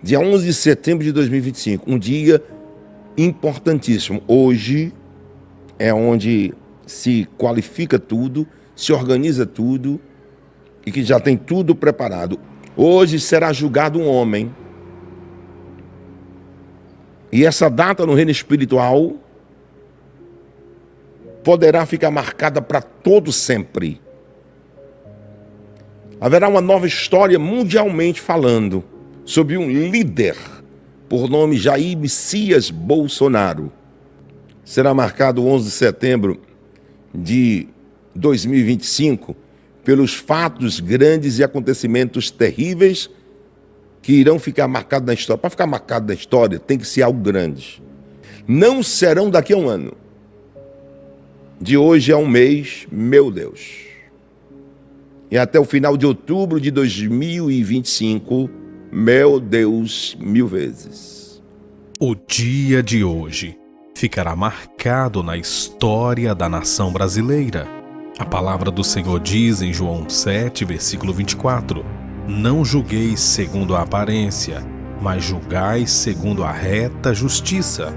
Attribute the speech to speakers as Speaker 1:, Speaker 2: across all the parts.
Speaker 1: Dia 11 de setembro de 2025, um dia importantíssimo. Hoje é onde se qualifica tudo, se organiza tudo e que já tem tudo preparado. Hoje será julgado um homem. E essa data no reino espiritual poderá ficar marcada para todo sempre. Haverá uma nova história mundialmente falando sobre um líder por nome Jair Messias Bolsonaro. Será marcado 11 de setembro de 2025 pelos fatos grandes e acontecimentos terríveis que irão ficar marcados na história. Para ficar marcado na história tem que ser algo grande. Não serão daqui a um ano. De hoje a um mês, meu Deus. E até o final de outubro de 2025, meu Deus, 1000 vezes.
Speaker 2: O dia de hoje ficará marcado na história da nação brasileira. A palavra do Senhor diz em João 7, versículo 24: Não julgueis segundo a aparência, mas julgai segundo a reta justiça.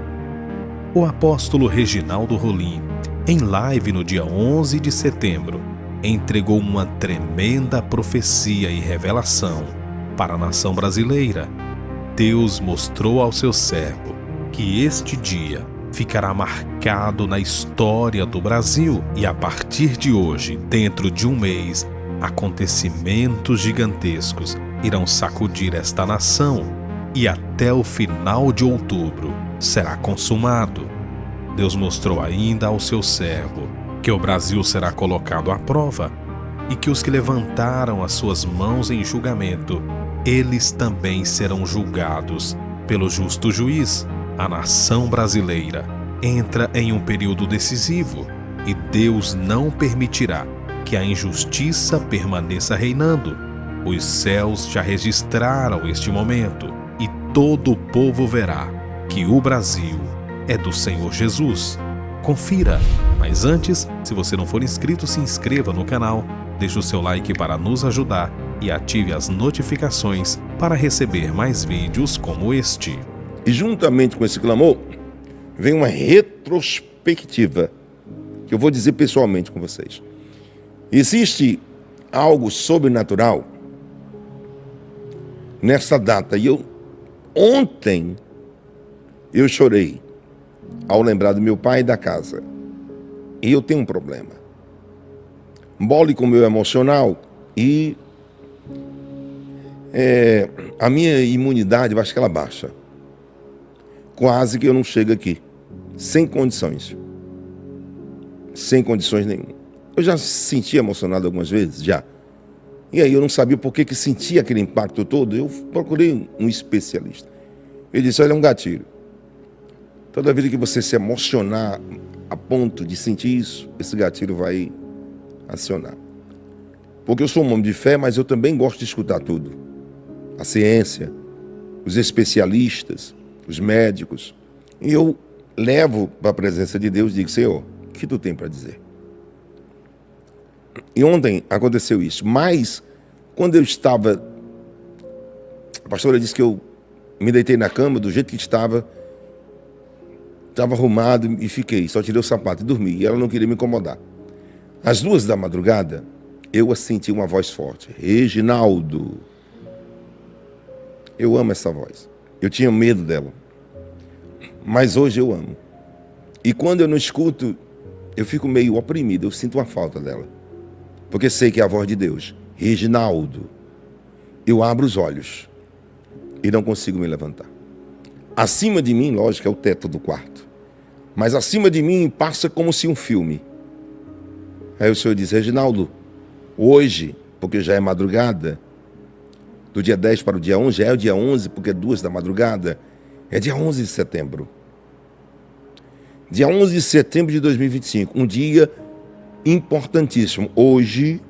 Speaker 2: O apóstolo Reginaldo Rolim, em live no dia 11 de setembro, entregou uma tremenda profecia e revelação para a nação brasileira. Deus mostrou ao seu servo que este dia ficará marcado na história do Brasil e a partir de hoje, dentro de um mês, acontecimentos gigantescos irão sacudir esta nação e até o final de outubro será consumado. Deus mostrou ainda ao seu servo que o Brasil será colocado à prova e que os que levantaram as suas mãos em julgamento, eles também serão julgados pelo justo juiz. A nação brasileira entra em um período decisivo e Deus não permitirá que a injustiça permaneça reinando. Os céus já registraram este momento e todo o povo verá que o Brasil é do Senhor Jesus. Confira, mas antes, se você não for inscrito, se inscreva no canal, deixe o seu like para nos ajudar e ative as notificações para receber mais vídeos como este.
Speaker 1: E juntamente com esse clamor, vem uma retrospectiva, que eu vou dizer pessoalmente com vocês. Existe algo sobrenatural nessa data. E ontem eu chorei ao lembrar do meu pai e da casa. E eu tenho um problema. Mole com o meu emocional e a minha imunidade, eu acho que ela baixa. Quase que eu não chego aqui. Sem condições. Sem condições nenhuma. Eu já senti emocionado algumas vezes, já. E aí eu não sabia por que sentia aquele impacto todo. Eu procurei um especialista. Ele disse, olha, é um gatilho. Toda vez que você se emocionar a ponto de sentir isso, esse gatilho vai acionar. Porque eu sou um homem de fé, mas eu também gosto de escutar tudo. A ciência, os especialistas, os médicos. E eu levo para a presença de Deus e digo, Senhor, o que tu tem para dizer? E ontem aconteceu isso. Mas, quando eu estava... A pastora disse que eu me deitei na cama do jeito que estava arrumado e fiquei. Só tirei o sapato e dormi. E ela não queria me incomodar. Às 2 da madrugada, eu senti uma voz forte. Reginaldo. Eu amo essa voz. Eu tinha medo dela. Mas hoje eu amo. E quando eu não escuto, eu fico meio oprimido. Eu sinto uma falta dela. Porque sei que é a voz de Deus. Reginaldo. Eu abro os olhos e não consigo me levantar. Acima de mim, lógico, é o teto do quarto. Mas acima de mim passa como se um filme. Aí o Senhor diz, Reginaldo, hoje, porque já é madrugada, do dia 10 para o dia 11, já é o dia 11, porque é 2 da madrugada, é dia 11 de setembro. Dia 11 de setembro de 2025, um dia importantíssimo. Hoje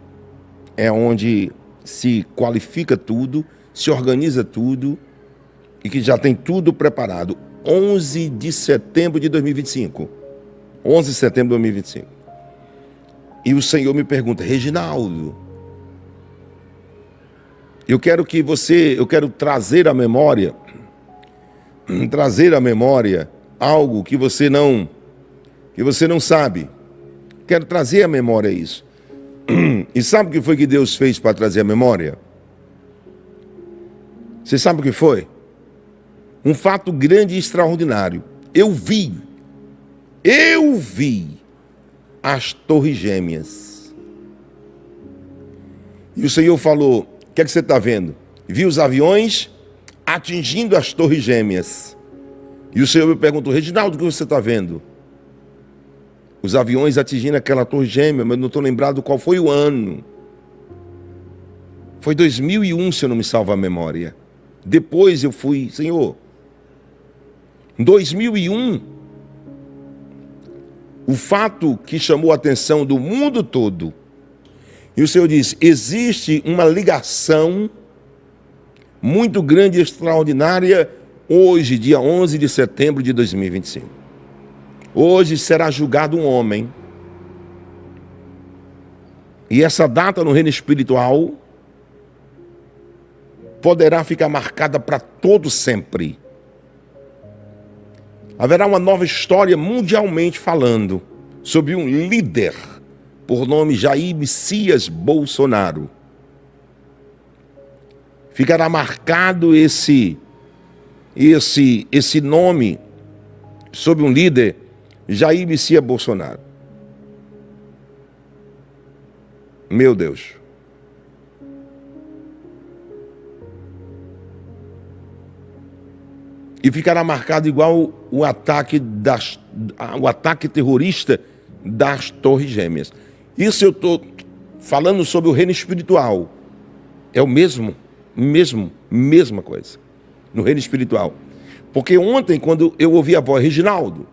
Speaker 1: é onde se qualifica tudo, se organiza tudo e que já tem tudo preparado. 11 de setembro de 2025. 11 de setembro de 2025. E o Senhor me pergunta, Reginaldo, eu quero trazer à memória trazer à memória algo que você não sabe. Quero trazer à memória isso. E sabe o que foi que Deus fez para trazer à memória? Você sabe o que foi? Um fato grande e extraordinário. Eu vi as Torres Gêmeas. E o Senhor falou: o que é que você está vendo? Vi os aviões atingindo as Torres Gêmeas. E o Senhor me perguntou: Reginaldo, o que você está vendo? Os aviões atingindo aquela Torre Gêmea, mas não estou lembrado qual foi o ano. Foi 2001, se eu não me salvo a memória. Depois eu fui, Senhor, em 2001, o fato que chamou a atenção do mundo todo, e o Senhor disse: existe uma ligação muito grande e extraordinária hoje, dia 11 de setembro de 2025. Hoje será julgado um homem. E essa data no reino espiritual poderá ficar marcada para todo sempre. Haverá uma nova história mundialmente falando sobre um líder por nome Jair Messias Bolsonaro. Ficará marcado esse nome sobre um líder, Jair Messias Bolsonaro. Meu Deus. E ficará marcado igual o ataque terrorista das Torres Gêmeas. Isso eu estou falando sobre o reino espiritual. É o mesma coisa. No reino espiritual. Porque ontem, quando eu ouvi a voz Reginaldo,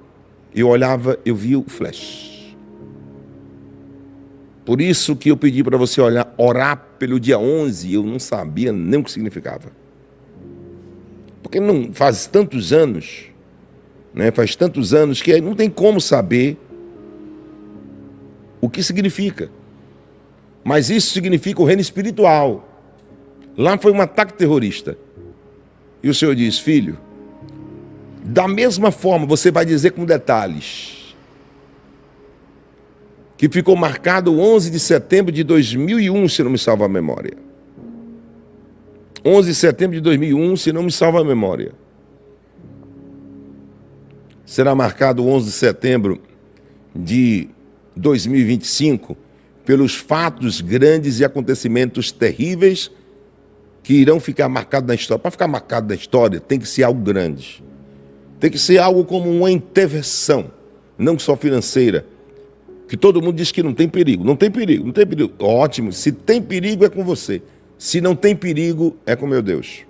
Speaker 1: eu olhava, eu vi o flash. Por isso que eu pedi para você orar pelo dia 11, eu não sabia nem o que significava. Porque não faz tantos anos, né? Faz tantos anos que não tem como saber o que significa. Mas isso significa o reino espiritual. Lá foi um ataque terrorista. E o Senhor diz: filho, da mesma forma você vai dizer com detalhes que ficou marcado o 11 de setembro de 2001, se não me salva a memória. 11 de setembro de 2001, se não me salva a memória. Será marcado o 11 de setembro de 2025 pelos fatos grandes e acontecimentos terríveis que irão ficar marcados na história. Para ficar marcado na história, tem que ser algo grande. Tem que ser algo como uma intervenção, não só financeira. Que todo mundo diz que não tem perigo. Não tem perigo, não tem perigo. Ótimo, se tem perigo é com você. Se não tem perigo, é com meu Deus.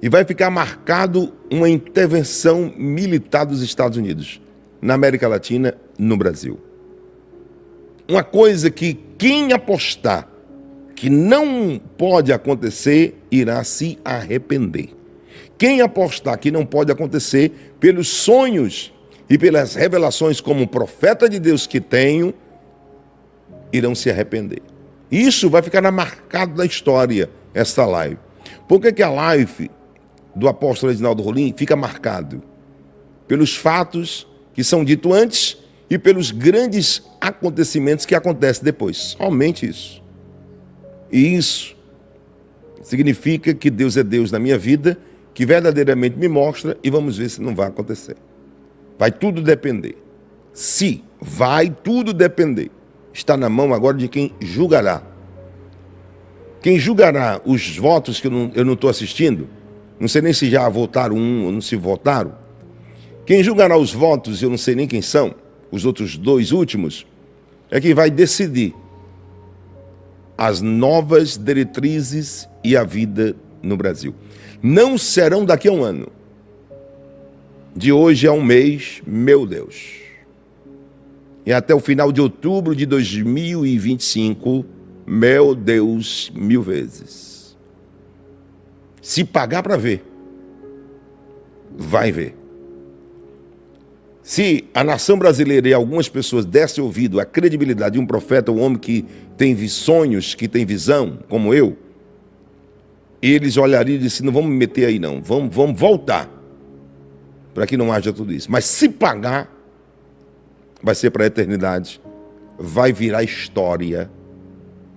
Speaker 1: E vai ficar marcado uma intervenção militar dos Estados Unidos, na América Latina, no Brasil. Uma coisa que quem apostar que não pode acontecer, irá se arrepender. Quem apostar que não pode acontecer, pelos sonhos e pelas revelações como profeta de Deus que tenho, irão se arrepender. Isso vai ficar marcado na história, esta live. Por que a live do apóstolo Reginaldo Rolim fica marcado? Pelos fatos que são ditos antes e pelos grandes acontecimentos que acontecem depois. Somente isso. E isso significa que Deus é Deus na minha vida, que verdadeiramente me mostra, e vamos ver se não vai acontecer. Vai tudo depender. Se vai tudo depender. Está na mão agora de quem julgará. Quem julgará os votos que eu não estou assistindo, não sei nem se já votaram um ou não se votaram. Quem julgará os votos, eu não sei nem quem são, os outros dois últimos, é quem vai decidir as novas diretrizes e a vida no Brasil. Não serão daqui a um ano. De hoje a um mês, meu Deus. E até o final de outubro de 2025, meu Deus, 1000 vezes. Se pagar para ver, vai ver. Se a nação brasileira e algumas pessoas dessem ouvido à credibilidade de um profeta, um homem que tem sonhos, que tem visão, como eu, eles olhariam e disse: não vamos me meter aí não, vamos voltar, para que não haja tudo isso. Mas se pagar, vai ser para a eternidade, vai virar história,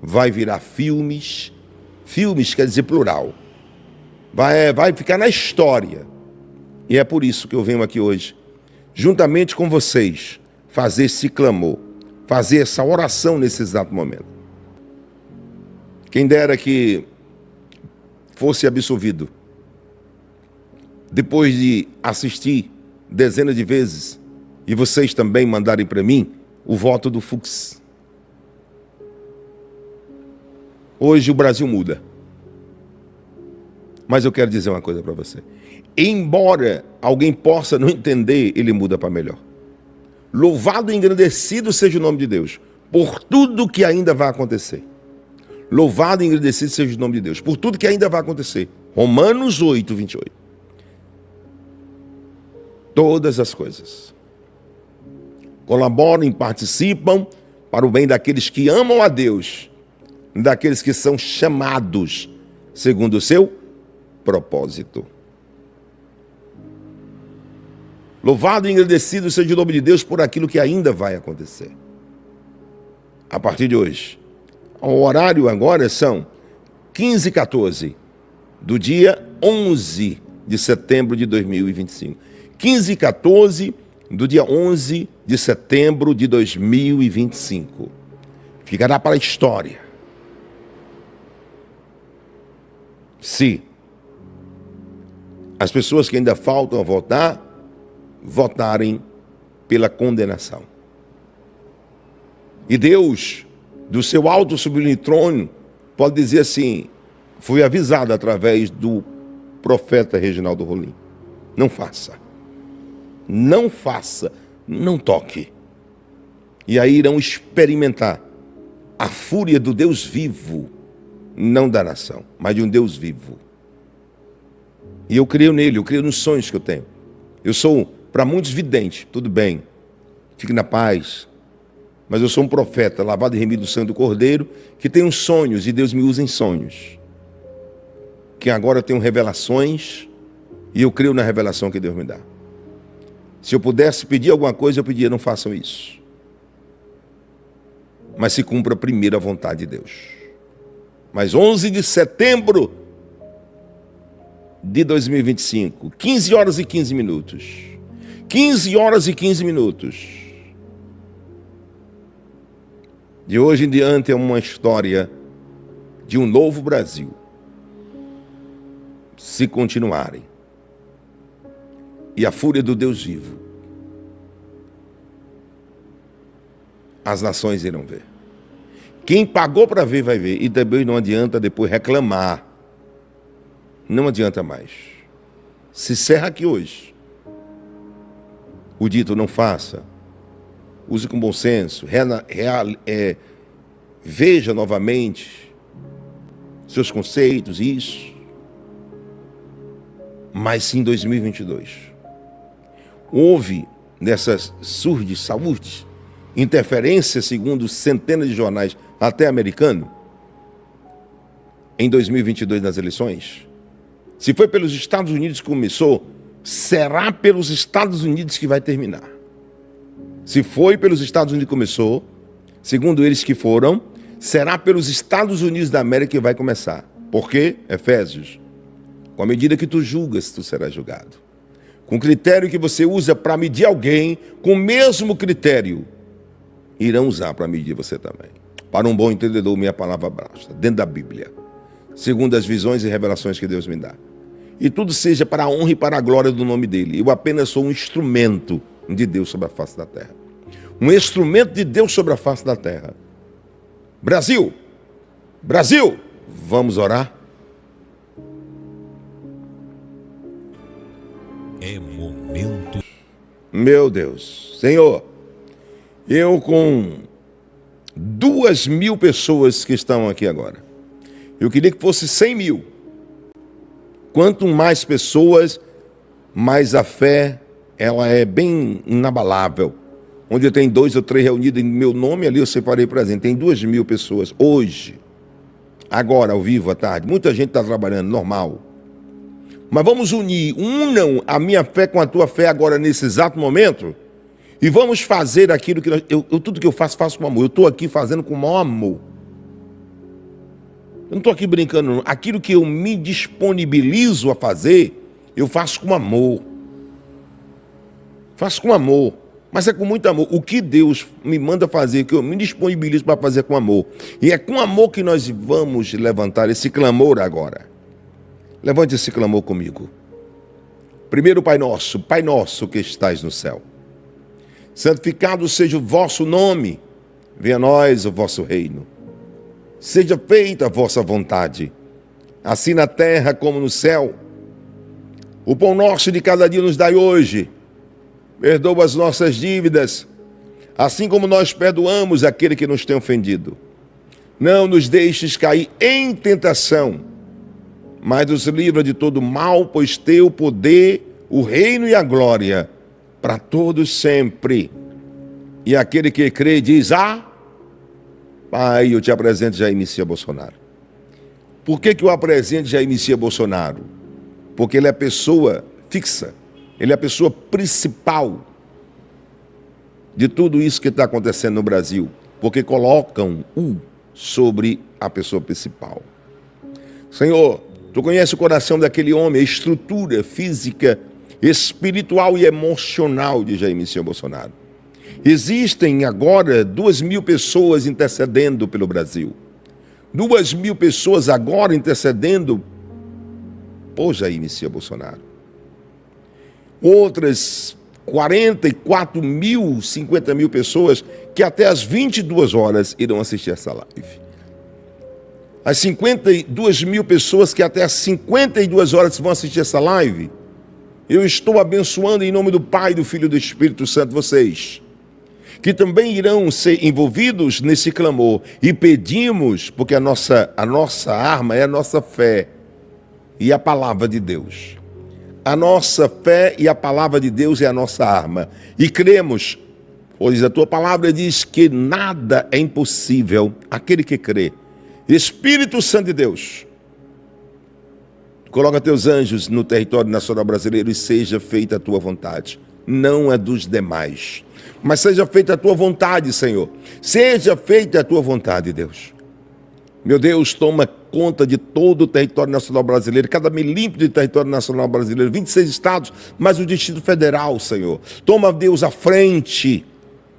Speaker 1: vai virar filmes quer dizer plural, vai ficar na história. E é por isso que eu venho aqui hoje, juntamente com vocês, fazer esse clamor, fazer essa oração nesse exato momento. Quem dera que fosse absolvido, depois de assistir dezenas de vezes, e vocês também mandarem para mim o voto do Fux. Hoje o Brasil muda. Mas eu quero dizer uma coisa para você. Embora alguém possa não entender, ele muda para melhor. Louvado e engrandecido seja o nome de Deus, por tudo que ainda vai acontecer. Louvado e engrandecido seja o nome de Deus, por tudo que ainda vai acontecer. Romanos 8, 28. Todas as coisas colaboram e participam para o bem daqueles que amam a Deus, daqueles que são chamados segundo o seu propósito. Louvado e engrandecido seja o nome de Deus por aquilo que ainda vai acontecer. A partir de hoje, o horário agora são 15h14 do dia 11 de setembro de 2025. 15h14 do dia 11 de setembro de 2025. Ficará para a história. Se as pessoas que ainda faltam a votar, votarem pela condenação. E Deus, do seu alto sublime trono, pode dizer assim: fui avisado através do profeta Reginaldo Rolim. Não faça. Não faça. Não toque. E aí irão experimentar a fúria do Deus vivo, não da nação, mas de um Deus vivo. E eu creio nele, eu creio nos sonhos que eu tenho. Eu sou, para muitos, vidente, tudo bem, fique na paz. Mas eu sou um profeta, lavado e remido do sangue do Cordeiro, que tem uns sonhos, e Deus me usa em sonhos. Que agora eu tenho revelações, e eu creio na revelação que Deus me dá. Se eu pudesse pedir alguma coisa, eu pedia: não façam isso. Mas se cumpra primeiro a vontade de Deus. Mas 11 de setembro de 2025, 15 horas e 15 minutos. 15 horas e 15 minutos. De hoje em diante é uma história de um novo Brasil. Se continuarem. E a fúria do Deus vivo, as nações irão ver. Quem pagou para ver, vai ver. E também não adianta depois reclamar. Não adianta mais. Se encerra aqui hoje. O dito: não faça. Use com bom senso. Veja novamente seus conceitos, isso. Mas sim, em 2022. Houve nessas surdes, saúde, interferência, segundo centenas de jornais, até americano, em 2022 nas eleições. Se foi pelos Estados Unidos que começou, será pelos Estados Unidos que vai terminar. Se foi pelos Estados Unidos que começou, segundo eles que foram, será pelos Estados Unidos da América que vai começar. Por quê? Efésios: com a medida que tu julgas, tu serás julgado. Com o critério que você usa para medir alguém, com o mesmo critério, irão usar para medir você também. Para um bom entendedor, minha palavra basta, dentro da Bíblia, segundo as visões e revelações que Deus me dá. E tudo seja para a honra e para a glória do nome dele. Eu apenas sou um instrumento de Deus sobre a face da terra. Um instrumento de Deus sobre a face da terra. Brasil! Brasil! Vamos orar?
Speaker 2: É momento.
Speaker 1: Meu Deus, Senhor, eu com 2.000 pessoas que estão aqui agora, eu queria que fosse 100.000. Quanto mais pessoas, mais a fé, ela é bem inabalável. Onde eu tenho 2 ou 3 reunidos em meu nome, ali eu separei presente. Tem 2.000 pessoas hoje, agora, ao vivo, à tarde. Muita gente está trabalhando, normal. Mas vamos unam a minha fé com a tua fé agora, nesse exato momento. E vamos fazer aquilo que tudo que eu faço com amor. Eu estou aqui fazendo com o maior amor. Eu não estou aqui brincando, não. Aquilo que eu me disponibilizo a fazer, eu faço com amor. Faço com amor. Mas é com muito amor. O que Deus me manda fazer, que eu me disponibilizo para fazer com amor. E é com amor que nós vamos levantar esse clamor agora. Levante esse clamor comigo. Primeiro, Pai nosso que estais no céu. Santificado seja o vosso nome. Venha a nós o vosso reino. Seja feita a vossa vontade, assim na terra como no céu. O pão nosso de cada dia nos dai hoje. Perdoa as nossas dívidas, assim como nós perdoamos aquele que nos tem ofendido. Não nos deixes cair em tentação, mas nos livra de todo mal, pois teu poder, o reino e a glória, para todos sempre. E aquele que crê diz, Pai, eu te apresento Jair Messias Bolsonaro. Por que eu apresento Jair Messias Bolsonaro? Porque ele é a pessoa fixa, ele é a pessoa principal de tudo isso que está acontecendo no Brasil, porque colocam sobre a pessoa principal. Senhor, tu conheces o coração daquele homem, a estrutura física, espiritual e emocional de Jair Messias Bolsonaro. Existem agora 2.000 pessoas intercedendo pelo Brasil. 2.000 pessoas agora intercedendo por Jair Messias Bolsonaro. Outras 44.000, 50.000 pessoas que até às 22 horas irão assistir essa live. As 52.000 pessoas que até às 52 horas vão assistir essa live, eu estou abençoando em nome do Pai, do Filho e do Espírito Santo vocês, que também irão ser envolvidos nesse clamor. E pedimos, porque a nossa arma é a nossa fé e a palavra de Deus. A nossa fé e a palavra de Deus é a nossa arma. E cremos, pois a tua palavra diz que nada é impossível àquele que crê. Espírito Santo de Deus, coloca teus anjos no território nacional brasileiro e seja feita a tua vontade. Não é dos demais, mas seja feita a tua vontade, Senhor. Seja feita a tua vontade, Deus. Meu Deus, toma conta de todo o território nacional brasileiro, cada milímetro de território nacional brasileiro, 26 estados, mais o Distrito Federal, Senhor. Toma, Deus, à frente.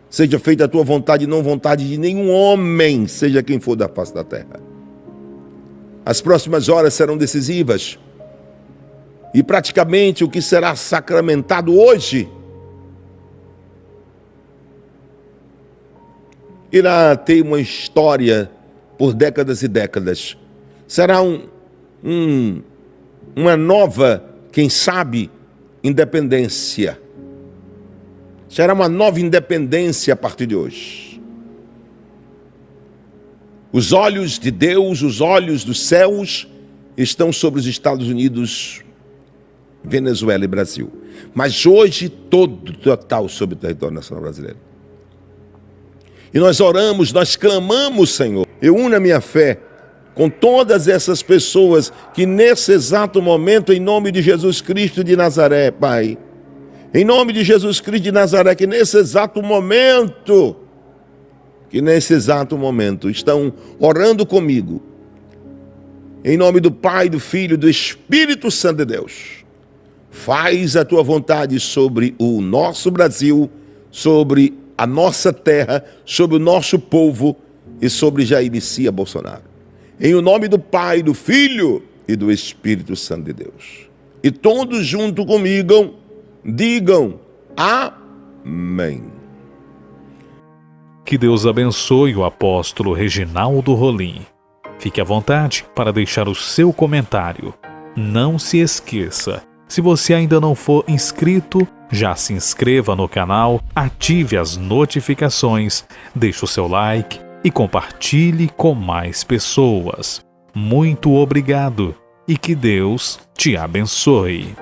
Speaker 1: Seja feita a tua vontade, não vontade de nenhum homem, seja quem for da face da terra. As próximas horas serão decisivas. E praticamente o que será sacramentado hoje irá ter uma história por décadas e décadas. Será uma nova, quem sabe, independência. Será uma nova independência a partir de hoje. Os olhos de Deus, os olhos dos céus estão sobre os Estados Unidos, Venezuela e Brasil. Mas hoje todo total sobre o território nacional brasileiro. E nós oramos, nós clamamos, Senhor. Eu uno a minha fé com todas essas pessoas que nesse exato momento, em nome de Jesus Cristo de Nazaré, Pai, em nome de Jesus Cristo de Nazaré, que nesse exato momento estão orando comigo, em nome do Pai, do Filho e do Espírito Santo de Deus. Faz a tua vontade sobre o nosso Brasil, sobre a nossa terra, sobre o nosso povo e sobre Jair Messias Bolsonaro. Em o nome do Pai, do Filho e do Espírito Santo de Deus. E todos junto comigo digam amém.
Speaker 2: Que Deus abençoe o apóstolo Reginaldo Rolim. Fique à vontade para deixar o seu comentário. Não se esqueça, se você ainda não for inscrito, já se inscreva no canal, ative as notificações, deixe o seu like e compartilhe com mais pessoas. Muito obrigado e que Deus te abençoe.